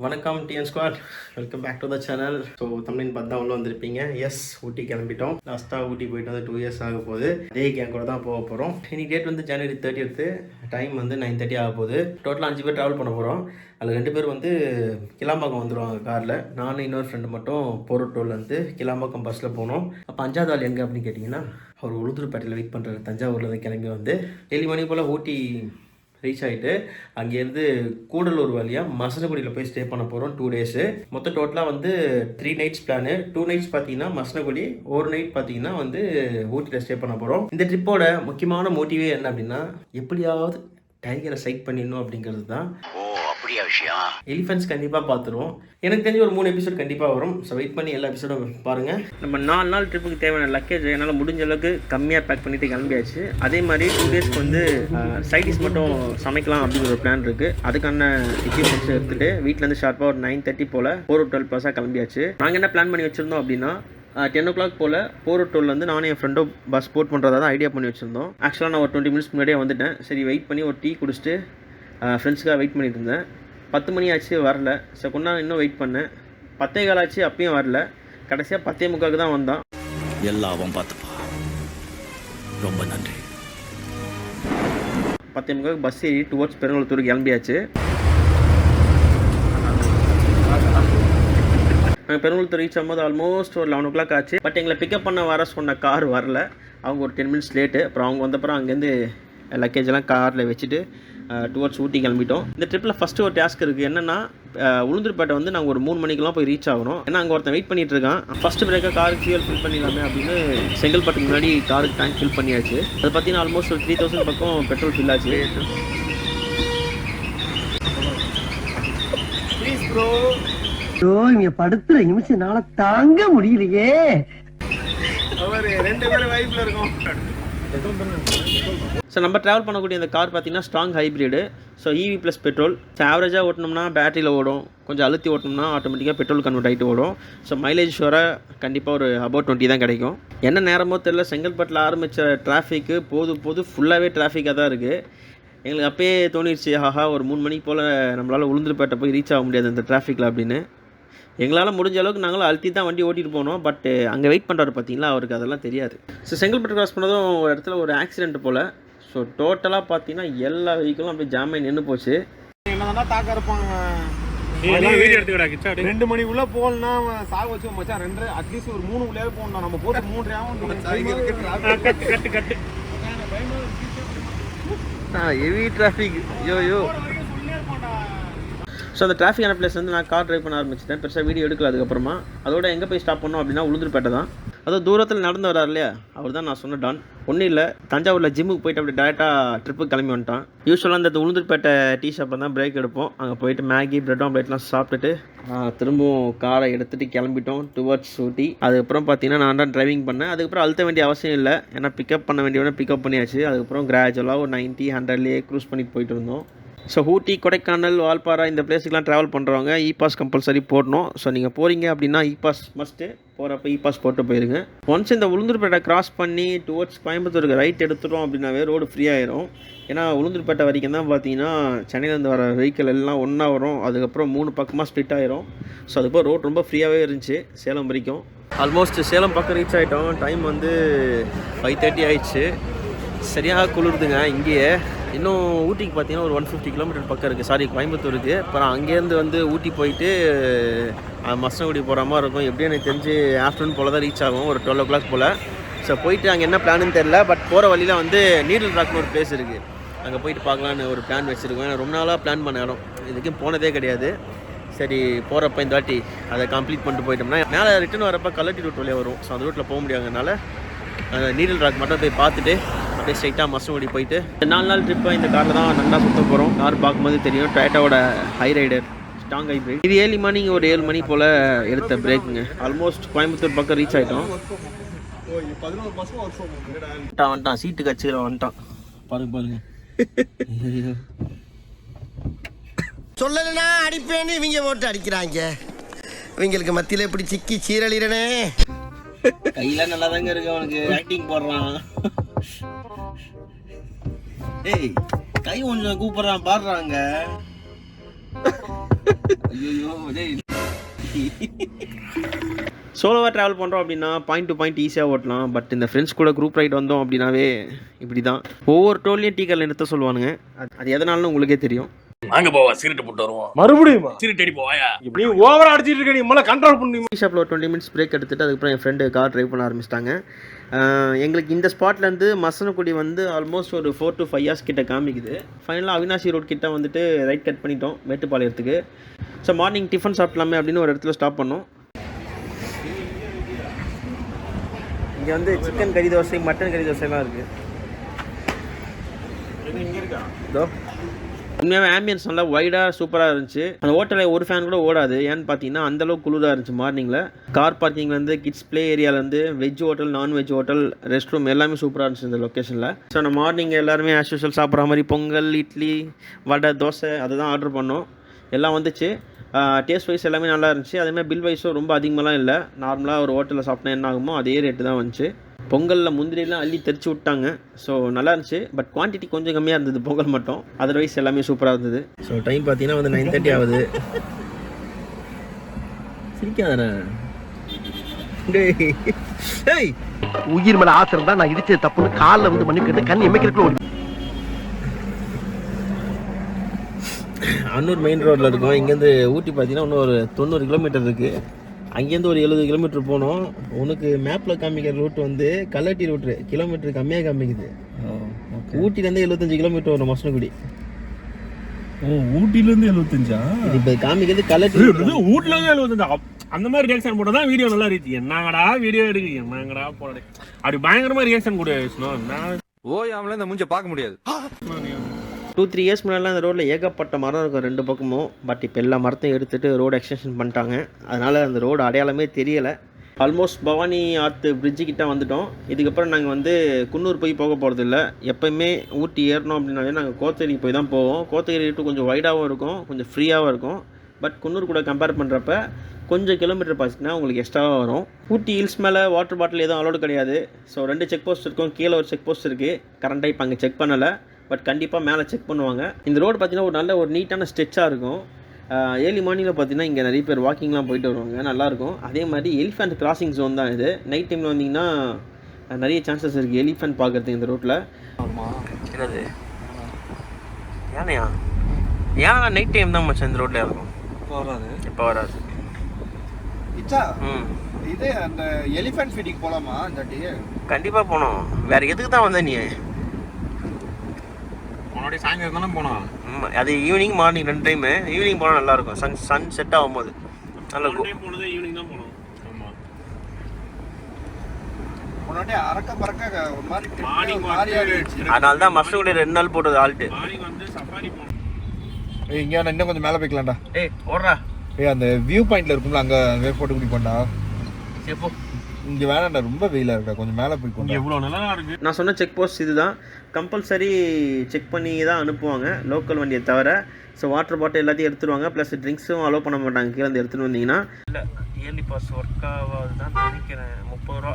வணக்கம் TN squad, welcome back to the channel. So தமிழின் பார்த்து தான் உள்ள வந்திருப்பீங்க. எஸ், ஊட்டி கிளம்பிட்டோம். லாஸ்ட்டாக ஊட்டி போயிட்டு வந்து 2 இயர்ஸ் ஆக போகுது. அதே கேங் கூட தான் போக போகிறோம். இன்னைக்கு டேட் வந்து January 30th, டைம் வந்து 9:30 ஆக போகுது. டோட்டலாக 5 பேர் ட்ராவல் பண்ண போகிறோம். அதில் 2 பேர் வந்து கிளாம்பாக்கம் வந்துடுவாங்க காரில். நானும் இன்னொரு ஃப்ரெண்டு மட்டும் போரட்டோர்லேருந்து கிளாம்பாக்கம் பஸ்ஸில் போனோம். அப்போ 5வது ஆள் எங்கே அப்படின்னு கேட்டிங்கன்னா, அவர் உளுந்தூர்பேட்டையில் வெயிட் பண்ணுறாரு. தஞ்சாவூர்லேருந்து கிளம்பி வந்து 7 மணி போல் ஊட்டி ரீச் ஆகிட்டு அங்கேருந்து கூடலூர் வழியாக மசனகுடியில் போய் ஸ்டே பண்ண போகிறோம் 2 டேஸு. மொத்தம் டோட்டலாக வந்து 3 நைட்ஸ் பிளானு. 2 நைட்ஸ் பார்த்தீங்கன்னா மசனகுடி, ஒரு நைட் பார்த்தீங்கன்னா வந்து ஊட்டியில் ஸ்டே பண்ண போகிறோம். இந்த ட்ரிப்போட முக்கியமான மோட்டிவே என்ன அப்படின்னா, எப்படியாவது டைகரை சைட் பண்ணிடணும் அப்படிங்கிறது தான். எலிஃபென்ட்ஸ் கண்டிப்பாக பார்த்துருவோம். எனக்கு தெரிஞ்ச ஒரு 3 எபிசோட் கண்டிப்பாக வரும். ஸோ வெயிட் பண்ணி எல்லா எபிசோடும் பாருங்கள். நம்ம 4 நாள் ட்ரிப்புக்கு தேவையான லக்கேஜ் என்னால் முடிஞ்ச அளவுக்கு கம்மியாக பேக் பண்ணிவிட்டு கிளம்பியாச்சு. அதே மாதிரி 2 டேஸ்க்கு வந்து சைடிஸ் மட்டும் சமைக்கலாம் அப்படிங்கிற ஒரு பிளான் இருக்குது. அதுக்கான எக்யூப்மெண்ட்ஸ் எடுத்துகிட்டு வீட்டிலேருந்து ஷார்ப்பாக ஒரு 9:30 போல் 4-12 கிளம்பியாச்சு. நாங்கள் என்ன பிளான் பண்ணி வச்சுருந்தோம் அப்படின்னா, 10 o'clock போல் போரட்டூர்லேருந்து நானும் என் ஃப்ரெண்டும் பஸ் போட் பண்ணுறதா தான் ஐடியா பண்ணி வச்சுருந்தோம். ஆக்சுவலாக நான் ஒரு 20 minutes முன்னாடியே வந்துட்டேன். சரி வெயிட் பண்ணி ஒரு டீ குடிச்சிட்டு ஃப்ரெண்ட்ஸுக்காக வெயிட் பண்ணிட்டு இருந்தேன். 10 மணி ஆச்சு, வரல. ஸோ கொஞ்ச நேரம் இன்னும் வெயிட் பண்ணேன். 10:15 ஆச்சு, அப்பயும் வரல. கடைசியாக 10:45 தான் வந்தான். எல்லாவும் பார்த்துப்பா, ரொம்ப நன்றி. 10:45 பஸ் ஏறி டுவர்ட்ஸ் பெருங்குளத்தூர் கிளம்பியாச்சு. நாங்கள் பெருங்குளத்தூர் ரீச் ஆகும்போது ஆல்மோஸ்ட் ஒரு 11 o'clock ஆச்சு. பட் எங்களை பிக்கப் பண்ண வர சொன்ன கார் வரல. அவங்க ஒரு 10 minutes லேட்டு. அப்புறம் அவங்க வந்தப்பறம் அங்கேருந்து லக்கேஜெல்லாம் காரில் வச்சுட்டு டுவர்ட்ஸ் ஊட்டி கிளம்பிட்டோம். இந்த ட்ரிப்பில் ஃபஸ்ட்டு ஒரு டாஸ்க் இருக்குது. என்னென்னா, உளுந்தூர்பேட்டை வந்து நாங்கள் ஒரு 3 மணிக்கெலாம் போய் ரீச் ஆகணும். ஏன்னா அங்கே ஒருத்தன் வெயிட் பண்ணிகிட்டு இருக்கான். ஃபஸ்ட்டு பிரேக்காக காருக்கு ஃபியூல் ஃபில் பண்ணிடலாமே அப்படின்னு செங்கல்பட்டுக்கு முன்னாடி காருக்கு டேங்க் ஃபில் பண்ணியாச்சு. அது பார்த்தீங்கன்னா ஆல்மோஸ்ட் ஒரு 3000 பக்கம் பெட்ரோல் ஃபில் ஆச்சு. Please bro. இங்க படுத்துற நிமிஷம்னால தாங்க முடியலையே. அவர் 2 பேரும் வைப்பில் இருக்கோம். ஸோ நம்ம ட்ராவல் பண்ணக்கூடிய இந்த கார் பார்த்தீங்கன்னா strong hybrid. So EV plus petrol. So ஆவரேஜாக ஓட்டினோம்னா பேட்டரியில் ஓடும், கொஞ்சம் அழுத்தி ஓட்டினோம்னா ஆட்டோமேட்டிக்காக பெட்ரோல் கன்வெர்ட் ஆகிட்டு ஓடும். ஸோ மைலேஜ் ஷுவராக கண்டிப்பாக ஒரு அபவுட் 20 தான் கிடைக்கும். என்ன நேரமோ தெரியல, செங்கல்பட்டில் ஆரம்பித்த டிராஃபிக்கு போது ஃபுல்லாகவே டிராஃபிக்காக தான் இருக்குது. எங்களுக்கு அப்பயே தோணிடுச்சு, ஆஹா ஒரு 3 மணிக்கு போல் நம்மளால் உளுந்தூர்பேட்டை போய் ரீச் ஆக முடியாது இந்த டிராஃபிக்கில் அப்படின்னு. எங்களால் முடிஞ்ச அளவுக்கு நாங்களும் அழுத்தி தான் வண்டி ஓட்டிகிட்டு போனோம். பட் அங்கே வெயிட் பண்ணுறாரு பார்த்தீங்களா, அவருக்கு அதெல்லாம் தெரியாது. ஸோ செங்கல்பட்டு கிராஸ் பண்ணதும் ஒரு இடத்துல ஒரு ஆக்சிடென்ட் போல். ஸோ டோட்டலாக பார்த்தீங்கன்னா எல்லா வெஹிக்கிளும் அப்படியே ஜாம் ஆகி நின்று போச்சு. என்னதானா தாக்க இருப்பாங்க. 2 மணிக்குள்ளே போகலன்னா சாக வச்சு மச்சான் 2 அட்லீஸ்ட் ஒரு 3 உள்ளே போகணும். நம்ம போட்டு 3 ஹெவி டிராஃபிக். யோ ஸோ அந்த டிராஃபிக்கான பிளேஸ் வந்து நான் கார் ட்ரைவ் பண்ண ஆரம்பிச்சிட்டேன். பெருசாக வீடியோ எடுக்கல. அதுக்கப்புறமா அதோட எங்கே போய் ஸ்டாப் பண்ணோம் அப்படின்னா உளுந்தூர்பேட்டை தான். அதுவும் தூரத்தில் நடந்து வரார் இல்லையா, அவர் தான் நான் சொன்ன டான். ஒன்றும் இல்லை, தஞ்சாவூரில் ஜிம்முக்கு போயிட்டு அப்படி டேரெக்டாக ட்ரிப்புக்கு கிளம்பி வந்துட்டான். யூஸ்வலாக அந்த உளுந்தூர்பேட்டை டீ ஷாப்பில் தான் பிரேக் எடுப்போம். அங்கே போயிட்டு மேகி பிரெட் ஆம்லேட்லாம் சாப்பிட்டுட்டு திரும்பவும் காரை எடுத்துகிட்டு கிளம்பிட்டோம் டுவர்ட்ஸ் ஊட்டி. அதுக்கப்புறம் பார்த்தீங்கன்னா நான் தான் டிரைவிங் பண்ணேன். அதுக்கப்புறம் அழுத்த வேண்டிய அவசியம் இல்லை, ஏன்னா பிக்கப் பண்ண வேண்டியவன பிக்கப் பண்ணியாச்சு. அதுக்கப்புறம் கிராஜுவலாக ஒரு 90-100லேயே க்ரூஸ் பண்ணிட்டு போயிட்டு இருந்தோம். ஸோ ஊட்டி, கொடைக்கானல், வால்பாறை இந்த பிளேஸுக்கெலாம் ட்ராவல் பண்ணுறவங்க இ-பாஸ் கம்பல்சரி போடணும். ஸோ நீங்கள் போகிறீங்க அப்படின்னா இ-பாஸ் மஸ்ட்டு. போகிறப்ப இ-பாஸ் போட்டு போயிருங்க. ஒன்ஸ் இந்த உளுந்தூர்பேட்டை கிராஸ் பண்ணி டுவர்ட்ஸ் கோயம்புத்தூருக்கு ரைட் எடுத்துட்டோம் அப்படின்னாவே ரோடு ஃப்ரீ ஆயிரும். ஏன்னா உளுந்தூர்பேட்டை வரைக்கும் தான் பார்த்தீங்கன்னா சென்னையிலேருந்து வர வெஹிக்கிள் எல்லாம் ஒன்றா வரும். அதுக்கப்புறம் 3 பக்கமாக ஸ்ப்ளிட் ஆயிரும். ஸோ அதுக்கப்புறம் ரோடு ரொம்ப ஃப்ரீயாகவே இருந்துச்சு சேலம் வரைக்கும். ஆல்மோஸ்ட் சேலம் பக்கம் ரீச் ஆகிட்டோம். டைம் வந்து 5:30 ஆயிடுச்சு. சரியாக குளிருதுங்க இங்கேயே. இன்னும் ஊட்டிக்கு பார்த்தீங்கன்னா ஒரு 150 கிலோமீட்டர் பக்கம் இருக்குது. சாரி, கோயம்புத்தூருக்கு. அப்புறம் அங்கேருந்து வந்து ஊட்டி போயிட்டு மசனகுடி போகிற மாதிரி இருக்கும். எப்படியும் எனக்கு தெரிஞ்சு ஆஃப்டர்நூன் போல் தான் ரீச் ஆகும், ஒரு 12 o'clock போல். ஸோ போயிட்டு அங்கே என்ன பிளான்னு தெரில. பட் போகிற வழியில் வந்து நீடில் ராக்னு ஒரு பிளேஸ் இருக்குது. அங்கே போயிட்டு பார்க்கலான்னு ஒரு பிளான் வச்சுருக்கோம். ரொம்ப நாளாக பிளான் பண்ண இடம், இதுக்கும் போனதே கிடையாது. சரி போகிறப்ப இந்த வாட்டி அதை கம்ப்ளீட் பண்ணிட்டு போயிட்டோம்னா மேலே ரிட்டன் வரப்போ கல்லட்டி ரூட் வழியாக வரும். ஸோ அந்த ரூட்டில் போக முடியாதனால நீடில் ராக் மட்டும் போய் பார்த்துட்டு அப்படியே ஸ்ட்ரைட்டாக மசனகுடி போயிட்டு 4 நாள் ட்ரிப்பை இந்த காரில் தான் நல்லா சுற்ற போகிறோம். கார் பார்க்கும்போது தெரியும், டொயோட்டாவோட ஹை ரைடர் ஸ்ட்ராங் ஹைப்ரிட். இது ஏர்லி மார்னிங் ஒரு 7 மணி போல் எடுத்த பிரேக்குங்க. ஆல்மோஸ்ட் கோயம்புத்தூர் பக்கம் ரீச் ஆகிட்டோம். வந்துட்டான் சீட்டு கட்சியில் வந்துட்டான். பாருங்க சொல்லலைன்னா அடிப்பேன்னு இவங்க போட்டு அடிக்கிறாங்க. இவங்களுக்கு மத்தியில் இப்படி சிக்கி சீரழிறனே. கையில நல்லா தாங்க இருக்கு, அவனுக்கு ஆக்டிங் போடுறான். ஏய் கை கொஞ்சம் கூப்பிடுறான் பாடுறாங்க. சோலோவாக ட்ராவல் பண்ணுறோம் அப்படின்னா பாயிண்ட் டு பாயிண்ட் ஈஸியாக ஓட்டலாம். பட் இந்த ஃப்ரெண்ட்ஸ் கூட குரூப் ரைட் வந்தோம் அப்படின்னாவே இப்படி தான். ஒவ்வொரு டோல்லையும் டீ கடையில் நிறுத்த சொல்லுவானுங்க. அது எதனாலும் உங்களுக்கே தெரியும். அங்க போவா சிகரெட் போட்டு வருவோம். மறுபடியும் சிகரெட் அடி போவாயா? நீ ஓவரா அடிச்சிட்டு இருக்க, நீ மேல கண்ட்ரோல் பண்ணி. டீ ஷாப்பில் ஒரு 20 மினிட்ஸ் பிரேக் எடுத்துகிட்டு அதுக்கப்புறம் என் ஃப்ரெண்டு கார் ட்ரைவ் பண்ண ஆரம்பிச்சிட்டாங்க. எங்களுக்கு இந்த ஸ்பாட்லேருந்து மசனக்குடி வந்து ஆல்மோஸ்ட் ஒரு 4 to 5 hours கிட்ட காமிக்குது. ஃபைனலாக அவினாசி ரோட் கிட்ட வந்துட்டு ரைட் கட் பண்ணிட்டோம் மேட்டுப்பாளையத்துக்கு. ஸோ மார்னிங் டிஃபன் சாப்பிட்லாமே அப்படின்னு ஒரு இடத்துல ஸ்டாப் பண்ணோம். இங்கே வந்து சிக்கன் கறி தோசை, மட்டன் கறி தோசைலாம் இருக்குது. இதோ உண்மையாகவே ஆம்பியன்ஸ் நல்லா வைடாக சூப்பராக இருந்துச்சு. அந்த ஹோட்டலில் ஒரு ஃபேன் கூட ஓடாது. ஏன்னு பார்த்தீங்கன்னா அந்தளவுக்கு குளிராக இருந்துச்சு மார்னிங்கில். கார் பார்க்கிங்லேருந்து கிட்ஸ் ப்ளே ஏரியாவிலேருந்து veg hotel, non veg hotel, rest room எல்லாமே சூப்பராக இருந்துச்சு இந்த லொக்கேஷனில். ஸோ நம்ம மார்னிங் எல்லாருமே ஆஸ் யூஷுவல் சாப்பிட்ற மாதிரி பொங்கல், இட்லி, வடை, தோசை அதுதான் ஆர்டர் பண்ணோம். எல்லாம் வந்துச்சு. டேஸ்ட் வைஸ் எல்லாமே நல்லா இருந்துச்சு. அதேமாதிரி பில் வைஸும் ரொம்ப அதிகமாகலாம் இல்லை. நார்மலாக ஒரு ஹோட்டலில் சாப்பிட்டா என்ன ஆகுமோ அதே ரேட்டு தான் வந்துச்சு. பொங்கலில் முந்திரிலாம் அள்ளி தெரிச்சு விட்டாங்க. ஸோ நல்லா இருந்துச்சு. பட் குவான்டிட்டி கொஞ்சம் கம்மியாக இருந்தது பொங்கல் மட்டும். அதர்வைஸ் எல்லாமே சூப்பராக இருந்தது. ஸோ டைம் பார்த்தீங்கன்னா வந்து 9:30 ஆகுது. சிரிக்காதானே டேய், உயிர் மேல ஆசை இருந்தா நான் இடிச்சது தப்புன்னு காலில் வந்து மண்ணு கேட்டு கண் எமைக்கிறதுக்குள்ள அன்னூர் மெயின் ரோட்டில் இருக்கும். இங்கேருந்து ஊட்டி பார்த்தீங்கன்னா இன்னும் ஒரு 90 கிலோமீட்டர் இருக்குது. அங்கேருந்து ஒரு 70 கிலோமீட்டர் போனோம். உனக்கு மேப்பில் காமிக்கிற ரூட் வந்து கல்லட்டி ரூட்டு, கிலோமீட்டர் கம்மியாக காமிக்குது. ஊட்டிலேருந்து 75 கிலோமீட்டர் வரும் மசனகுடி. ஊட்டிலேருந்து 75? இது இப்போ காமிக்கிறது கல்லட்டி. ஊட்டிலேருந்து 75. அந்த மாதிரி ரியாக்ஷன் போட்டால் தான் வீடியோ நல்லா இருந்துச்சு. என்னங்கடா வீடியோ எடுக்கு, என்னங்கடா போட அப்படி பயங்கரமாக ரியாக்ஷன் கூட ஓயாமல இந்த மூஞ்ச பார்க்க முடியாது. 2-3 இயர்ஸ் முன்னாடிலாம் இந்த ரோட்டில் ஏகப்பட்ட மரம் இருக்கும் 2 பக்கமும். பட் இப்போ எல்லா மரத்தையும் எடுத்துகிட்டு ரோடு எக்ஸ்டென்ஷன் பண்ணிட்டாங்க. அதனால் அந்த ரோடு அடையாளமே தெரியலை. ஆல்மோஸ்ட் பவானி ஆற்று பிரிட்ஜு கிட்ட வந்துட்டோம். இதுக்கப்புறம் நாங்கள் வந்து குன்னூர் போய் போக போகிறது இல்லை. எப்போயுமே ஊட்டி ஏறணும் அப்படின்னாலே நாங்கள் கோத்தகிரி போய் தான் போவோம். கோத்தகிரி ரூட்டு கொஞ்சம் வைடாகவும் இருக்கும், கொஞ்சம் ஃப்ரீயாகவும் இருக்கும். பட் குன்னூர் கூட கம்பேர் பண்ணுறப்ப கொஞ்சம் கிலோமீட்டர் பார்த்தீங்கன்னா உங்களுக்கு எக்ஸ்ட்ராவாக வரும். ஊட்டி ஹில்ஸ் மேலே வாட்டர் பாட்டில் எதுவும் அலோடு கிடையாது. ஸோ 2 செக் போஸ்ட் இருக்கும். கீழே ஒரு செக் போஸ்ட் இருக்குது. கரண்ட்டாக இப்போ அங்கே செக் பண்ணலை. பட் கண்டிப்பாக மேலே செக் பண்ணுவாங்க. இந்த ரோடு பார்த்தீங்கன்னா ஒரு நல்ல ஒரு நீட்டான ஸ்ட்ரெச்சாக இருக்கும். ஏர்லி மார்னிங்கில் பார்த்தீங்கன்னா இங்கே நிறைய பேர் வாக்கிங்லாம் போயிட்டு வருவாங்க, நல்லாயிருக்கும். அதே மாதிரி எலிஃபண்ட் கிராசிங் ஜோன் தான் இது. நைட் டைமில் வந்தீங்கன்னா நிறைய சான்சஸ் இருக்குது எலிஃபண்ட் பார்க்குறதுக்கு இந்த ரோட்டில். என்னது யானையா? யானை நைட் டைம் தான் மச்சான் இந்த ரோட்டில் இருக்கும். இப்போ வராது. இது அந்த எலிஃபண்ட் ஃபீடிங் போலாமா? கண்டிப்பாக போனோம். வேறு எதுக்கு தான் வந்த நீ? முன்னாடி சாயங்காலம் தானே போனோம். அது ஈவினிங் மார்னிங் 2 டைமு. ஈவினிங் போனால் நல்லாயிருக்கும். சன் செட் ஆகும்போது நல்லா இருக்கும். போனது ஈவினிங் தான் போனோம். ஆமாம், முன்னாடி அறக்க பறக்க ஒரு மாதிரி மார்னிங் அதனால தான் மசனகுடி 2 நாள் போட்டது ஆல்ட்டு. மார்னிங் வந்து சஃபாரி போனோம். இங்கே இன்னும் கொஞ்சம் மேலே போய்க்கலாம்டா. ஓடுறா. அந்த வியூ பாயிண்ட்ல இருக்கும்ல, அங்கே போட்டு குடிப்போம்டா. எப்போ இங்கே வேணாம்டா, ரொம்ப வெயிலாக இருக்கா, கொஞ்சம் மேலே போய்க்கோங்க. எவ்வளோ நல்லா இருக்குது. நான் சொன்ன செக் போஸ்ட் இதுதான். கம்பல்சரி செக் பண்ணி தான் அனுப்புவாங்க லோக்கல் வண்டியை தவிர. ஸோ வாட்டர் பாட்டில் எல்லாத்தையும் எடுத்துருவாங்க. ப்ளஸ் ட்ரிங்க்ஸும் அலோவ் பண்ண மாட்டாங்க கீழே வந்து எடுத்துகிட்டு வந்தீங்கன்னா. இல்லை இயர்லி பாஸ் ஒர்க் ஆகாது தான் நினைக்கிறேன். 30 ரூபா.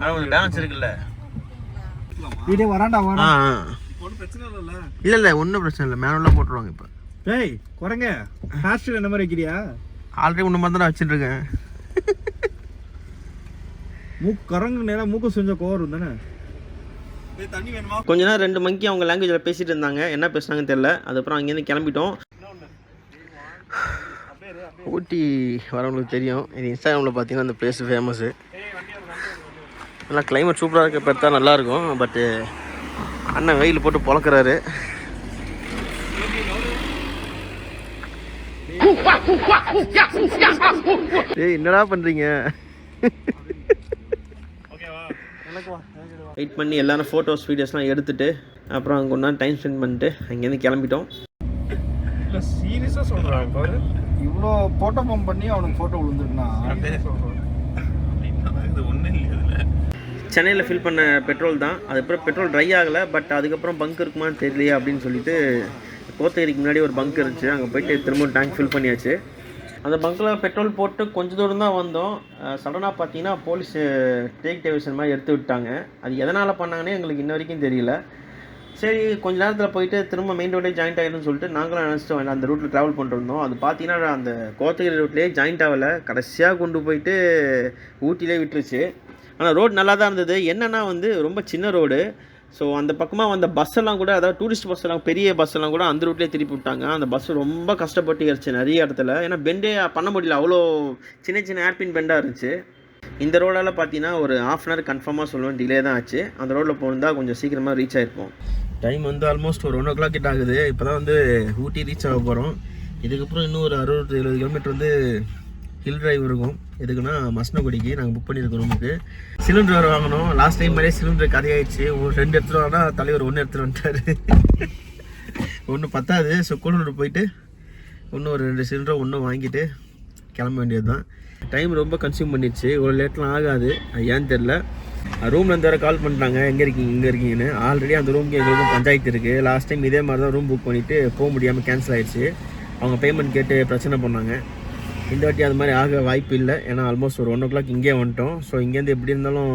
ஆனால் கொஞ்சம் பேலன்ஸ் இருக்குல்ல. வீடியோ வராண்டா ஆ ஒன்றும் பிரச்சனை இல்லைல்ல? இல்லை ஒன்றும் பிரச்சனை இல்லை. மேனுவலாக போட்டுருவாங்க. இப்போ டேய் குரங்க ஹேர்ஸ்டைல் என்ன மாதிரி வைக்கிறியா? ஆல்ரெடி ஒன்று மாதிரி தான் வச்சுட்டுருக்கேன். குரங்கு நேரம் மூக்கு செஞ்ச கோவரும் தானே. தண்ணி வேணுமா? கொஞ்ச நேரம் 2 மங்கி அவங்க லாங்குவேஜில் பேசிகிட்டு இருந்தாங்க. என்ன பேசுனாங்கன்னு தெரில. அதுக்கப்புறம் அங்கேருந்து கிளம்பிட்டோம். ஊட்டி வரவங்களுக்கு தெரியும். இது இன்ஸ்டாகிராமில் பார்த்தீங்கன்னா அந்த பிளேஸ் ஃபேமஸ்ஸு. நல்லா கிளைமேட் சூப்பராக இருக்க பார்த்தா நல்லாயிருக்கும். பட்டு அண்ணன் வெயில் போட்டு பொழக்கிறாரு. ஏய் என்னடா பண்ணுறீங்க? வெயிட் பண்ணி எல்லோரும் ஃபோட்டோஸ் வீடியோஸ்லாம் எடுத்துகிட்டு அப்புறம் அங்கே ஒன்றா டைம் ஸ்பெண்ட் பண்ணிட்டு அங்கேருந்து கிளம்பிட்டோம். இல்லை சீரியஸாக சொல்கிறேன் பாரு, இவ்வளோ ஃபோட்டோ பம்ப் பண்ணி அவனுக்கு ஃபோட்டோ விழுந்துருக்குண்ணா. சென்னையில் ஃபில் பண்ண பெட்ரோல் தான். அதுக்கப்புறம் பெட்ரோல் ட்ரை ஆகலை. பட் அதுக்கப்புறம் பங்க் இருக்குமான்னு தெரியலையே அப்படின்னு சொல்லிட்டு கோத்தகிரிக்கு முன்னாடி ஒரு பங்க் இருந்துச்சு. அங்கே போய்ட்டு திரும்ப டேங்க் ஃபில் பண்ணியாச்சு. அந்த பங்க்கில் பெட்ரோல் போட்டு கொஞ்சம் தூரம் தான் வந்தோம். சடனாக பார்த்தீங்கன்னா போலீஸ் டேக் டைவர்ஷன் மாதிரி எடுத்து விட்டாங்க. அது எதனால் பண்ணாங்கன்னே எங்களுக்கு இன்ன வரைக்கும் தெரியல. சரி கொஞ்ச நேரத்தில் போயிட்டு திரும்ப மெயின் ரோடே ஜாயிண்ட் ஆகிடும்னு சொல்லிட்டு நாங்களும் நினச்சிட்டோம் அந்த ரூட்டில் ட்ராவல் பண்ணிருந்தோம். அது பார்த்தீங்கன்னா அந்த கோத்தகிரி ரூட்லேயே ஜாயிண்ட் ஆகலை, கடைசியாக கொண்டு போயிட்டு ஊட்டிலே விட்டுருச்சு. ஆனால் ரோடு நல்லா தான் இருந்தது. என்னென்னா வந்து ரொம்ப சின்ன ரோடு. ஸோ அந்த பக்கமாக வந்த பஸ்ஸெல்லாம் கூட, அதாவது டூரிஸ்ட் பஸ்ஸெல்லாம் பெரிய பஸ்ஸெல்லாம் கூட அந்த ரூட்லேயே திருப்பி விட்டாங்க. அந்த பஸ்ஸு ரொம்ப கஷ்டப்பட்டு ஏறிச்சு நிறைய இடத்துல. ஏன்னா பெண்டே பண்ண முடியல, அவ்வளோ சின்ன சின்ன ஏர்பின் பெண்டாக இருந்துச்சு. இந்த ரோடால் பார்த்தீங்கன்னா ஒரு ½ hour கன்ஃபார்மாக சொல்லுவேன் டிலே தான் ஆச்சு. அந்த ரோட்டில் போயிருந்தால் கொஞ்சம் சீக்கிரமாக ரீச் ஆகிருப்போம். டைம் வந்து ஆல்மோஸ்ட் ஒரு 1 o'clock கிட்ட ஆகுது. இப்போ தான் வந்து ஊட்டி ரீச் ஆக போகிறோம். இதுக்கப்புறம் இன்னும் ஒரு 60-70 கிலோமீட்டர் வந்து ஹில் டிரைவ் இருக்கும். எதுக்குன்னா மசனகுடிக்கு நாங்கள் புக் பண்ணியிருக்கோம் ரூமுக்கு. சிலிண்டர் வேறு வாங்கணும். லாஸ்ட் டைம் மாதிரியே சிலிண்டர் கதையாயிடுச்சு. ஒரு 2 எடுத்துகிட்டு வாங்கினா தலைவர் 1 எடுத்துகிட்டு வந்துட்டார். 1 பத்தாது. ஸோ கூடலூர் போயிட்டு இன்னும் ஒரு 2 சிலிண்டர் ஒன்றும் வாங்கிட்டு கிளம்ப வேண்டியது தான். டைம் ரொம்ப கன்சியூம் பண்ணிடுச்சு. ஒரு லேட்லாம் ஆகாது, ஏன்னு தெரில. ரூம்லேருந்து வேறு கால் பண்ணிட்டாங்க, எங்கே இருக்கீங்க இங்கே இருக்கீங்கன்னு. ஆல்ரெடி அந்த ரூமுக்கு எங்களுக்கும் பஞ்சாயத்து இருக்குது. லாஸ்ட் டைம் இதே மாதிரி தான் ரூம் புக் பண்ணிவிட்டு போக முடியாமல் கேன்சல் ஆகிடுச்சு. அவங்க பேமெண்ட் கேட்டு பிரச்சனை பண்ணாங்க. இந்த வாட்டி அது மாதிரி ஆக வாய்ப்பு இல்லை. ஏன்னா ஆல்மோஸ்ட் ஒரு 1 o'clock இங்கே வந்துட்டோம். ஸோ இங்கேருந்து எப்படி இருந்தாலும்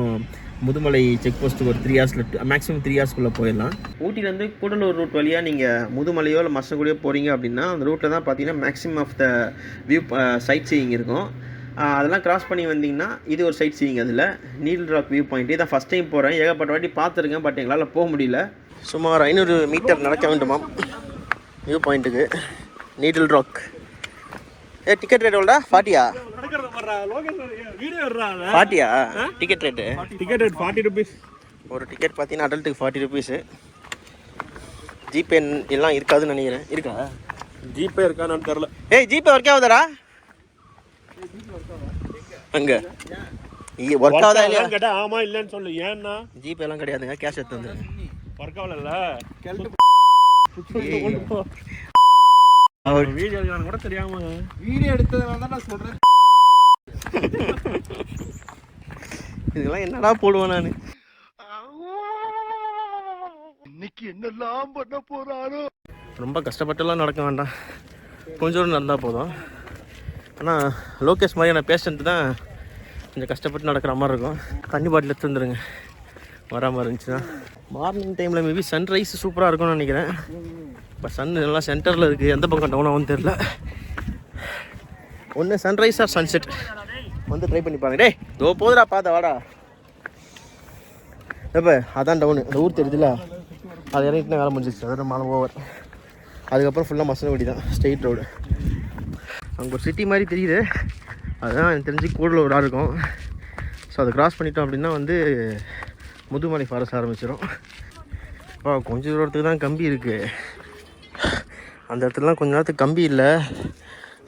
முதுமலை செக் போஸ்ட்டுக்கு ஒரு 3 hours, மேக்ஸிமம் 3 hours போயிடலாம். ஊட்டிலேருந்து கூடலூர் ரூட் வழியாக நீங்கள் முதுமலையோ இல்லை மசனகுடியோ போகிறீங்க அப்படின்னா அந்த ரூட்டில் தான் பார்த்தீங்கன்னா maximum of the view sightseeing இருக்கும். அதெல்லாம் கிராஸ் பண்ணி வந்தீங்கன்னா இது ஒரு சைட் சீயிங். அதில் நீடில் ராக் வியூ பாயிண்ட் இதான் ஃபஸ்ட் டைம் போகிறேன். ஏகப்பட்ட வாட்டி பார்த்துருக்கேன், பட் எங்களால் போக முடியல. சுமார் 500 மீட்டர் நடக்க வேண்டுமாம் வியூ பாயிண்ட்டுக்கு. Needle rock. டிக்கெட் ரேட் எவ்வளோடா? 40யா? 40யா ticket rate? Ticket rate 40 rupees. ஒரு டிக்கெட் பார்த்தீங்கன்னா அடல்ட்டுக்கு 40 rupees. ஜிபே எல்லாம் இருக்காதுன்னு நினைக்கிறேன். இருக்கா? ஜிபே இருக்கான்னு தெரில. ஏய் ஜிபே ஒர்க் ஆகுதாடா? அங்கே ஒர்க் ஆகுதா இல்லையா கேட்டால் ஆமாம் இல்லைன்னு சொல்லு. ஏன்னா ஜிபே எல்லாம் கிடையாதுங்க, கேஷ் எடுத்து வந்துருங்க. ஒர்க் ஆகல. அவர் வீடியோ எடுக்கிறான்னு கூட தெரியாம வீடியோ எடுத்ததுனால தான் நான் சொல்கிறேன். இதெல்லாம் என்னடா போடுவேன் நான். இன்னைக்கு என்னெல்லாம் பண்ண போறாரோ. ரொம்ப கஷ்டப்பட்டுலாம் நடக்க வேண்டாம், கொஞ்சம் நடந்தால் போதும். ஆனால் லோகேஷ் மாதிரியான பேஷண்ட்டு தான் கொஞ்சம் கஷ்டப்பட்டு நடக்கிற மாதிரி இருக்கும். தண்ணி பாட்டில் எடுத்து வந்துடுங்க வராமல் இருந்துச்சுன்னா. மார்னிங் டைமில் மேபி சன்ரைஸ் சூப்பராக இருக்கும்னு நினைக்கிறேன். இப்போ சன் எல்லாம் சென்டரில் இருக்குது, எந்த பக்கம் டவுன் ஆகும்னு தெரில. ஒன்று சன்ரைஸ் ஆர் சன்செட் வந்து ட்ரை பண்ணி பாருங்க. டே தோ போதுடா, பார்த்த வாடா. எப்போ அதான் டவுனு, அந்த ஊர் தெரியுதுல, அது இறங்கிட்டுனா வேலை முடிஞ்சிச்சு. அதோட மழை ஓவர். அதுக்கப்புறம் ஃபுல்லாக மசனகுடி தான், ஸ்ட்ரெயிட் ரோடு. அங்கே ஒரு சிட்டி மாதிரி தெரியுது, அதுதான் எனக்கு தெரிஞ்சு கூடலூராக இருக்கும். ஸோ அதை கிராஸ் பண்ணிட்டோம் அப்படின்னா வந்து முதுமலை ஃபாரஸ்ட் ஆரம்பிச்சிடும். இப்போ கொஞ்சம் தூரத்துக்கு தான் கம்பி இருக்குது. அந்த இடத்துலலாம் கொஞ்ச நேரத்துக்கு கம்பி இல்லை,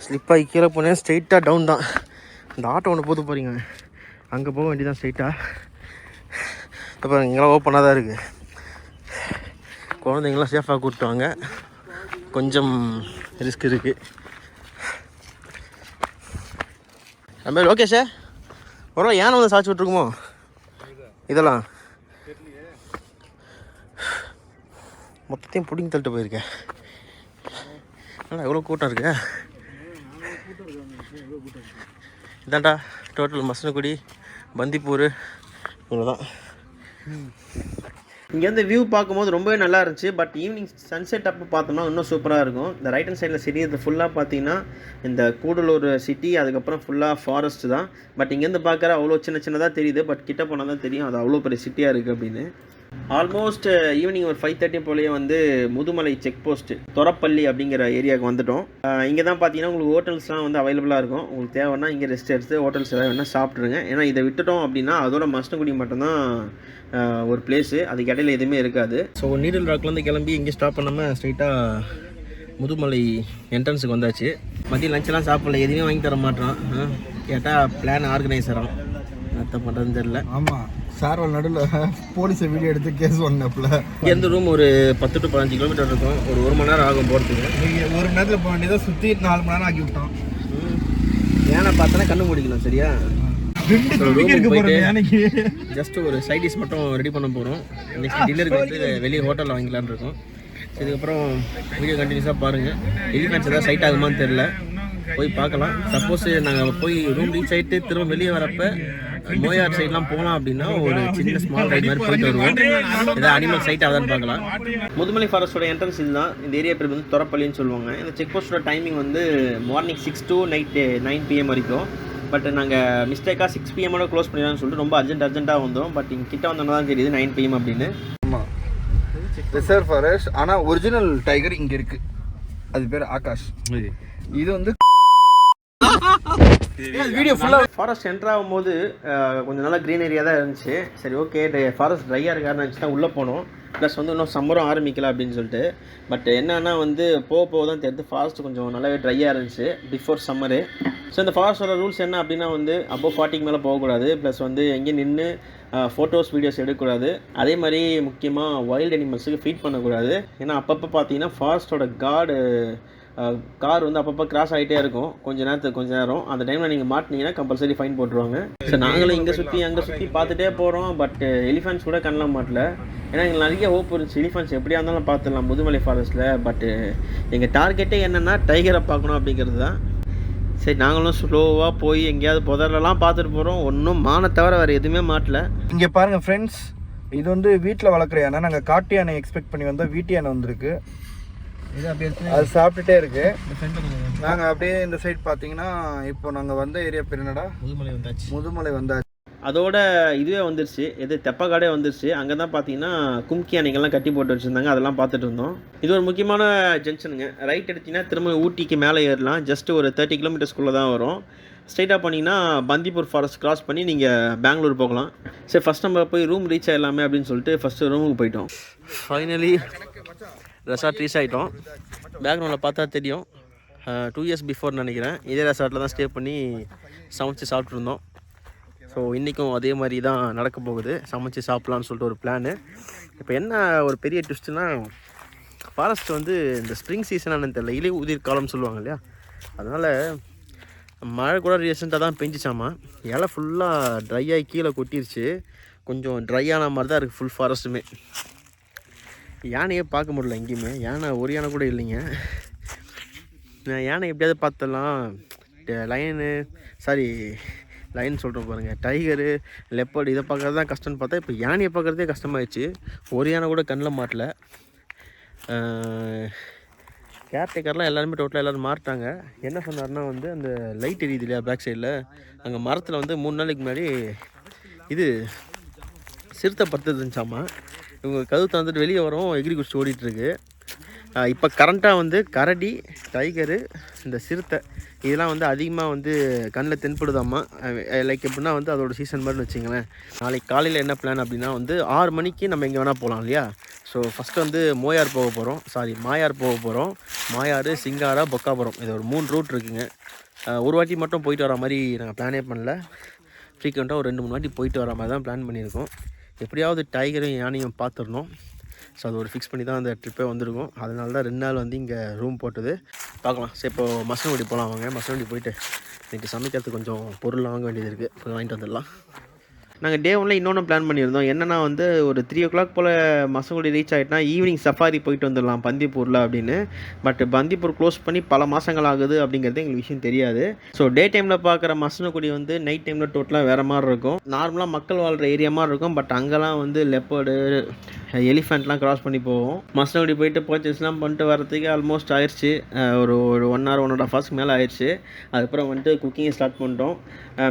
ஸ்லிப்பாகி கீழே போனேன். ஸ்ட்ரெயிட்டாக டவுன் தான். இந்த ஆட்டோ ஒன்று போட்டு போகிறீங்க, அங்கே போக வேண்டியதான் ஸ்ட்ரெயிட்டாக. இப்போ இங்கெல்லாம் ஓப்பனாக தான் இருக்குது. குழந்தைங்களாம் சேஃபாக கூப்பிட்டு வாங்க, கொஞ்சம் ரிஸ்க் இருக்குது. அதுமாதிரி லோகேஷே ஒரு யானை வந்து சாய்ச்சி விட்ருக்குமோ இதெல்லாம் மொத்தத்தையும் பிடிங்கி தள்ளிட்டு போயிருக்கேன். ஆனால் எவ்வளோ கூட்டம் இருக்கு. இதாண்டா டோட்டல் மசனகுடி, பந்திப்பூர், இவ்வளோ தான். இங்கேருந்து வியூ பார்க்கும்போது ரொம்பவே நல்லா இருந்துச்சு. பட் ஈவினிங் சன்செட் அப்போ பார்த்தோம்னா இன்னும் சூப்பராக இருக்கும். இந்த ரைட் ஹேண்ட் சைடில் சிட்டி இது ஃபுல்லாக பார்த்தீங்கன்னா இந்த கூடலூர் சிட்டி, அதுக்கப்புறம் ஃபுல்லாக ஃபாரஸ்ட் தான். பட் இங்கேருந்து பார்க்குற அவ்வளோ சின்ன சின்னதாக தெரியுது, பட் கிட்ட போனால் தான் தெரியும் அது அவ்வளோ பெரிய சிட்டியாக இருக்குது அப்படின்னு. ஆல்மோஸ்ட் ஈவினிங் ஒரு 5:30 போலேயே வந்து முதுமலை செக் போஸ்ட்டு தொரப்பள்ளி அப்படிங்கிற ஏரியாவுக்கு வந்துட்டோம். இங்கே தான் பார்த்தீங்கன்னா உங்களுக்கு ஹோட்டல்ஸ்லாம் வந்து அவைலபிளாக இருக்கும். உங்களுக்கு தேவைன்னா இங்கே ரெஸ்ட் எடுத்து ஹோட்டல்ஸ் ஏதாவது வேணால் சாப்பிட்ருங்க. ஏன்னா இதை விட்டுட்டோம் அப்படின்னா அதோட மசனகுடி மட்டும்தான் ஒரு பிளேஸு, அதுக்கு இடையில எதுவுமே இருக்காது. ஸோ நீடில் ராக்லேருந்து கிளம்பி இங்கே ஸ்டாப் பண்ணாமல் ஸ்ட்ரைட்டாக முதுமலை என்ட்ரன்ஸுக்கு வந்தாச்சு. மதியம் லஞ்செல்லாம் சாப்பிடல, எதுவுமே வாங்கி தர மாட்டான். கேட்டால் பிளான் ஆர்கனைசரான், என்ன பண்ணுறதுன்னு தெரில. ஆமாம், சார்வல் நடுவில் போலீஸை வீடியோ எடுத்து கேஸ் வாங்கினப்பில். இங்கேருந்து ரூம் ஒரு 10 to 15 கிலோமீட்டர் இருக்கும். ஒரு 1 மணி நேரம் ஆகும் போகிறதுக்கு. நீங்கள் 1 மணி நேரத்தில் போக வேண்டியதாக சுற்றி 4 மணி நேரம் ஆக்கி விட்டோம். ஏன்னா பார்த்தோன்னா கண்ணு முடிக்கலாம். சரியா, ஜஸ்ட் ஒரு சைட் டிஷ் மட்டும் ரெடி பண்ண போகிறோம். நெக்ஸ்ட் டின்னருக்கு வந்து வெளியே ஹோட்டலில் வாங்கிக்கலான்னு இருக்கோம். இதுக்கப்புறம் வீடியோ கண்டினியூஸாக பாருங்கள். எலிஃபென்ட்ஸ் ஏதாவது சைட் ஆகுமான்னு தெரில, போய் பார்க்கலாம். சப்போஸ் நாங்கள் போய் ரூம் ரீச் ஆகிட்டு திரும்ப வெளியே வரப்போ மோயார் சைட்லாம் போகலாம் அப்படின்னா ஒரு சின்ன ஸ்மால் ரைட் மாதிரி போயிட்டு வருவோம். ஏதாவது அனிமல் சைட் அதான் பார்க்கலாம். முதுமலை ஃபாரஸ்ட்டோட என்ட்ரன்ஸ் இதுதான். இந்த ஏரியா பேர் வந்து தொரப்பள்ளின்னு சொல்லுவாங்க. இந்த செக் போஸ்ட்டோட டைமிங் வந்து மார்னிங் 6 to night 9 PM வரைக்கும். பட் நாங்கள் மிஸ்டேக்காக 6 PM க்ளோஸ் பண்ணிடலாம்னு சொல்லிட்டு ரொம்ப அர்ஜென்ட்டாக வந்தோம். பட் இங்கே கிட்ட வந்தோன்னா தான் தெரியுது 9 PM அப்படின்னு. ஆமாம், ரிசர்வ் ஃபாரஸ்ட். ஆனால் ஒரிஜினல் டைகர் இங்கே இருக்கு. அது பேர் ஆகாஷ். இது வந்து வீடியோ ஃபுல்லாக ஃபாரஸ்ட் என்ட்ரு ஆகும்போது கொஞ்சம் நல்லா க்ரீன் ஏரியா தான் இருந்துச்சு. சரி ஓகே, ஃபாரஸ்ட் ட்ரையாக இருக்காருன்னு நினச்சி தான் உள்ளே போனோம். ப்ளஸ் வந்து இன்னும் சம்மரும் ஆரம்பிக்கல அப்படின்னு சொல்லிட்டு. பட் என்னன்னா வந்து போக தான் தெரியுது ஃபாரஸ்ட் கொஞ்சம் நல்லாவே ட்ரையாக இருந்துச்சு பிஃபோர் சம்மரு. ஸோ இந்த ஃபாரஸ்ட்டோட ரூல்ஸ் என்ன அப்படின்னா வந்து அபோவ் 40 மேலே போகக்கூடாது. ப்ளஸ் வந்து எங்கேயும் நின்று ஃபோட்டோஸ் வீடியோஸ் எடுக்கக்கூடாது. அதே மாதிரி முக்கியமாக வைல்டு அனிமல்ஸுக்கு ஃபீட் பண்ணக்கூடாது. ஏன்னா அப்பப்போ பார்த்தீங்கன்னா ஃபாரஸ்ட்டோட கார் வந்து அப்பப்போ கிராஸ் ஆகிட்டே இருக்கும் கொஞ்ச நேரம். அந்த டைமில் நீங்கள் மாட்டினீங்கன்னா கம்பல்சரி ஃபைன் போட்டுருவாங்க. ஸோ நாங்களும் இங்கே சுற்றி அங்கே சுற்றி பார்த்துட்டே போகிறோம். பட் எலிஃபென்ட்ஸ் கூட கண்ணலாம் மாட்டல. ஏன்னா எங்களுக்கு நிறைய ஹோப் இருந்துச்சு, எலிஃபென்ட்ஸ் எப்படியா இருந்தாலும் பார்த்துடலாம் முதுமலை ஃபாரஸ்ட்டில். பட் எங்கள் டார்கெட்டே என்னென்னா டைகரை பார்க்கணும் அப்படிங்கிறது தான். சரி நாங்களும் ஸ்லோவாக போய் எங்கேயாவது புதர்லாம் பார்த்துட்டு போகிறோம். ஒன்றும் மானை தவிர வேறு எதுவுமே மாட்டல. இங்கே பாருங்கள் ஃப்ரெண்ட்ஸ், இது வந்து வீட்டில் வளர்க்குற யானை. நாங்கள் காட்டு யானை எக்ஸ்பெக்ட் பண்ணி வந்தால் வீட்டு யானை வந்திருக்கு. அது சாப்பிட்டுட்டே இருக்கு. நாங்கள் அப்படியே இந்த சைட் பார்த்தீங்கன்னா இப்போ நாங்கள் வந்த ஏரியா பேர் என்னடா, முதுமலை வந்தாச்சு. அதோட இதுவே வந்துருச்சு, தெப்பக்காடே வந்துருச்சு. அங்கே தான் பார்த்தீங்கன்னா கும்கி யானைகள்லாம் கட்டி போட்டு வச்சுருந்தாங்க. அதெல்லாம் பார்த்துட்டு இருந்தோம். இது ஒரு முக்கியமான ஜங்ஷனுங்க. ரைட் எடுத்திங்கன்னா திரும்ப ஊட்டிக்கு மேலே ஏறலாம். ஜஸ்ட் ஒரு 30 கிலோமீட்டர்ஸ்குள்ளே தான் வரும். ஸ்ட்ரைட்டாக பண்ணிங்கன்னா பந்திப்பூர் ஃபாரஸ்ட் கிராஸ் பண்ணி நீங்கள் பெங்களூர் போகலாம். சரி ஃபஸ்ட் நம்ம போய் ரூம் ரீச் ஆகிடலாமே அப்படின்னு சொல்லிட்டு ஃபஸ்ட்டு ரூமுக்கு போயிட்டோம். ஃபைனலி ரெசார்ட் ரீச் ஆகிட்டோம். பேக்ரவுண்டில் பார்த்தா தெரியும், 2 years பிஃபோர் நினைக்கிறேன் இதே ரெசார்ட்டில் தான் ஸ்டே பண்ணி சமைச்சு சாப்பிட்ருந்தோம். ஸோ இன்றைக்கும் அதே மாதிரி தான் நடக்க போகுது. சமைச்சு சாப்பிட்லான்னு சொல்லிட்டு ஒரு பிளானு. இப்போ என்ன ஒரு பெரிய ட்விஸ்ட்டுனா, ஃபாரஸ்ட் வந்து இந்த ஸ்ப்ரிங் சீசனானு தெரியல, இலை உதிர் காலம்னு சொல்லுவாங்க இல்லையா, அதனால் மழை கூட ரீசெண்டாக தான் பெஞ்சிச்சாமா. இலை ஃபுல்லாக ட்ரையாகி கீழே கொட்டிருச்சு. கொஞ்சம் ட்ரையான மாதிரி தான் இருக்குது ஃபுல் ஃபாரஸ்ட்டுமே. யானையே பார்க்க முடியல எங்கேயுமே. ஒரு யானை கூட இல்லைங்க. யானை எப்படியாவது பார்த்துடலாம். லைன் சொல்கிறேன் பாருங்கள், டைகரு லெப்பர்டு இதை பார்க்குறது தான் கஷ்டம்னு பார்த்தா இப்போ யானையை பார்க்குறதே கஷ்டமாயிடுச்சு. ஒரு யானை கூட கண்ணில் மாட்டல. கேர்டேக்கர்லாம் எல்லாருமே டோட்டலாக எல்லோரும் மாட்டாங்க. என்ன சொன்னார்னா வந்து அந்த லைட் எரியுது இல்லையா பேக் சைடில், அங்கே மரத்தில் வந்து 3 நாளைக்கு முன்னாடி சிறுத்தை படுத்து இருந்துச்சாமா. இவங்க கதவு தந்துட்டு வெளியே வரோம், எகிரி குடிச்சு ஓடிட்டுருக்கு. இப்போ கரண்ட்டாக வந்து கரடி, டைகரு, இந்த சிறுத்தை இதெல்லாம் வந்து அதிகமாக வந்து கண்ணில் தென்படுதாம்மா. லைக் எப்படின்னா வந்து அதோட சீசன் மாதிரின்னு வச்சிங்களேன். நாளைக்கு காலையில் என்ன பிளான் அப்படின்னா வந்து 6 மணிக்கு நம்ம எங்கே வேணால் போகலாம் இல்லையா. ஸோ ஃபஸ்ட்டு வந்து மாயார் போக போகிறோம். மாயார், சிங்காரா, பொக்காபுரம், இது ஒரு 3 ரூட் இருக்குங்க. ஒரு வாட்டி மட்டும் போயிட்டு வர மாதிரி நாங்கள் பிளானே பண்ணல. ஃப்ரீக்வெண்ட்டாக ஒரு 2-3 வாட்டி போயிட்டு வர மாதிரி தான் பிளான் பண்ணியிருக்கோம். எப்படியாவது டைகரும் யானையும் பார்த்துடணும். ஸோ அது ஒரு ஃபிக்ஸ் பண்ணி தான் அந்த ட்ரிப்பே வந்திருக்கும். அதனால தான் 2 நாள் வந்து இங்கே ரூம் போட்டது. பார்க்கலாம். சரி இப்போ மசனகுடி போகலாம். மசனகுடி போயிட்டு இன்றைக்கி சமைக்கிறதுக்கு கொஞ்சம் பொருள் வாங்க வேண்டியது இருக்குது, போய் வாங்கிட்டு வந்துடலாம். நாங்கள் டே 1 இன்னொன்று பிளான் பண்ணியிருந்தோம். என்னென்னா வந்து ஒரு 3 o'clock போல் மசனகுடி ரீச் ஆகிட்டா ஈவினிங் சஃபாரி போயிட்டு வந்துடலாம் பந்திப்பூரில் அப்படின்னு. பட் பந்திப்பூர் க்ளோஸ் பண்ணி பல மாதங்கள் ஆகுது அப்படிங்கிறது எங்களுக்கு விஷயம் தெரியாது. ஸோ டே டைமில் பார்க்குற மசனகுடி வந்து நைட் டைமில் டோட்டலாக வேறு மாதிரி இருக்கும். நார்மலாக மக்கள் வாழ்கிற ஏரியா மாதிரி இருக்கும். பட் அங்கெல்லாம் வந்து லெப்பர்டு, எலிஃபெண்ட்லாம் கிராஸ் பண்ணி போவோம். மசனகுடி போயிட்டு பர்ச்சேஸ்லாம் பண்ணிட்டு வரதுக்கு ஆல்மோஸ்ட் ஆயிடுச்சு. ஒரு 1 hour 1.5 hours மேலே ஆயிடுச்சு. அதுக்கப்புறம் வந்துட்டு குக்கிங்கை ஸ்டார்ட் பண்ணிட்டோம்.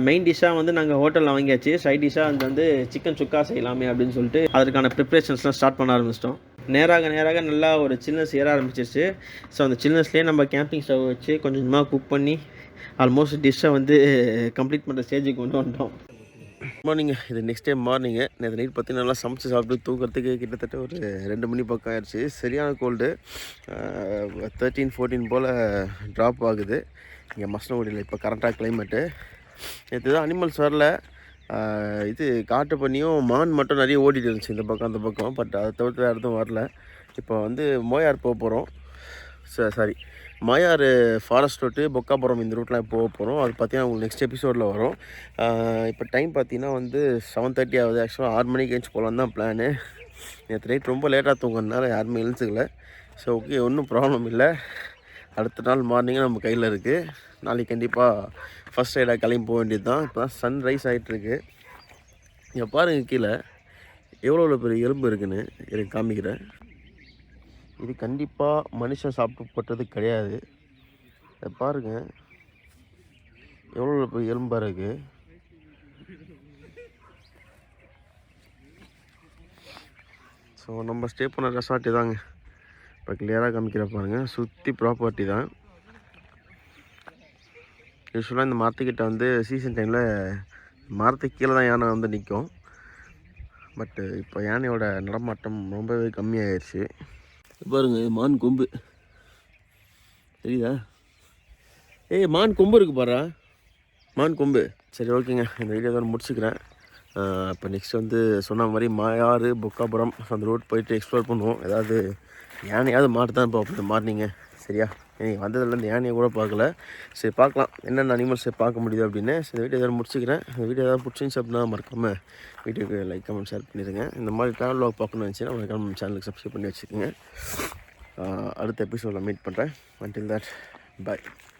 மெயின் டிஷ்ஷாக வந்து நாங்கள் ஹோட்டலில் வாங்கியாச்சு. சைட் டிஷ்ஷாக அது வந்து சிக்கன் சுக்கா செய்யலாமே அப்படின்னு சொல்லிட்டு அதற்கான ப்ரிப்ரேஷன்ஸ்லாம் ஸ்டார்ட் பண்ண ஆரம்பிச்சிட்டோம். நேராக நல்லா ஒரு சில்னஸ் ஏற ஆரம்பிச்சிருச்சு. ஸோ அந்த சில்னஸ்லேயே நம்ம கேம்பிங் ஸ்டவ் வச்சு கொஞ்சம் கொஞ்சமாக குக் பண்ணி ஆல்மோஸ்ட் டிஷ்ஷை வந்து கம்ப்ளீட் பண்ணுற ஸ்டேஜுக்கு கொண்டு வந்துட்டோம். மார்னிங்கு இது நெக்ஸ்ட் டே மார்னிங்கு. நேற்று நைட் பார்த்தீங்கன்னா நல்லா சமைச்சு சாப்பிட்டு தூக்கிறதுக்கு கிட்டத்தட்ட ஒரு 2 மணி பக்கம் ஆயிடுச்சு. சரியான கோல்டு, 13-14 போல் ட்ராப் ஆகுது இங்கே மசனகுடியில். இப்போ கரெக்டாக கிளைமேட்டு. நேற்று தான் அனிமல்ஸ் வரல. இது காட்டு பண்ணியும் மான் மட்டும் நிறைய ஓடிட்டு இருந்துச்சு இந்த பக்கம் அந்த பக்கம். பட் அதை தவிர்த்து வேறு எதுவும் வரல. இப்போ வந்து மோயார் போக போகிறோம். மாயார் ஃபாரஸ்ட் ரோட்டு, பொக்காபுரம் இந்த ரூட்லாம் போக போகிறோம். அது பார்த்தீங்கன்னா உங்களுக்கு நெக்ஸ்ட் எபிசோடில் வரும். இப்போ டைம் பார்த்தீங்கன்னா வந்து 7:30 ஆகுது. ஆக்சுவலாக 6 மணிக்கு எழுந்து போகலான்னு தான் பிளானு. நேற்று நைட் ரொம்ப லேட்டாக தூங்குறதுனால யாருமே எழுந்துக்கல. ஸோ ஓகே, ஒன்றும் ப்ராப்ளம் இல்லை. அடுத்த நாள் மார்னிங்கு நம்ம கையில் இருக்குது. நாளைக்கு கண்டிப்பாக ஃபஸ்ட் ரைடாக கிளம்பி போக வேண்டியது தான். இப்போ தான் சன் ரைஸ் ஆகிட்டுருக்கு. இங்கே பாருங்கள் கீழே எவ்வளோ பெரிய எலும்பு இருக்குன்னு எனக்கு காமிக்கிறேன். இது கண்டிப்பாக மனுஷன் சாப்பிட்டு கிடையாது. இதை பாருங்கள் எவ்வளோ பெரிய எலும்பாக இருக்குது. ஸோ நம்ம ஸ்டே பண்ண ரெசார்ட்டு தாங்க இப்போ கிளியராக காமிக்கிற பாருங்கள். சுற்றி ப்ராப்பர்ட்டி தான். யூஸ்வலாக இந்த மரத்துக்கிட்ட வந்து சீசன் டைமில் மரத்துக்கு கீழே தான் யானை வந்து நிற்கும். பட்டு இப்போ யானையோட நடமாட்டம் ரொம்பவே கம்மியாகிடுச்சு. பாருங்க மான் கொம்பு தெரியுதா? மான் கொம்பு இருக்குது பாரா, மான் கொம்பு. சரி ஓகேங்க, இந்த வீடியோ தான் முடிச்சுக்கிறேன். இப்போ நெக்ஸ்ட் வந்து சொன்ன மாதிரி மாயாறு பொக்காபுரம் அந்த ரோட் போயிட்டு எக்ஸ்ப்ளோர் பண்ணுவோம். ஏதாவது யானையாவது மாட்டு தான் பார்ப்போம் மார்னிங்க. சரியா? நீங்கள் வந்ததுலேருந்து யானையை கூட பார்க்கல. சரி பார்க்கலாம் என்னென்ன அனிமல்ஸை பார்க்க முடியுது அப்படின்னு. சரி இந்த வீடியோ ஏதாவது முடிச்சுக்கிறேன். இந்த வீடியோ ஏதாவது பிடிச்சிருந்துச்சு அப்படின்னா மறக்காமல் வீடியோக்கு லைக் கமெண்ட் ஷேர் பண்ணிடுங்க. இந்த மாதிரி ட்ராவல் வ்ளாக் பார்க்கணும்னு நினச்சின்னா மறக்காம நம்ம சேனலுக்கு சப்ஸ்கிரைப் பண்ணி வச்சுக்கோங்க. அடுத்த எபிசோடில் மீட் பண்ணுறேன். until that bye.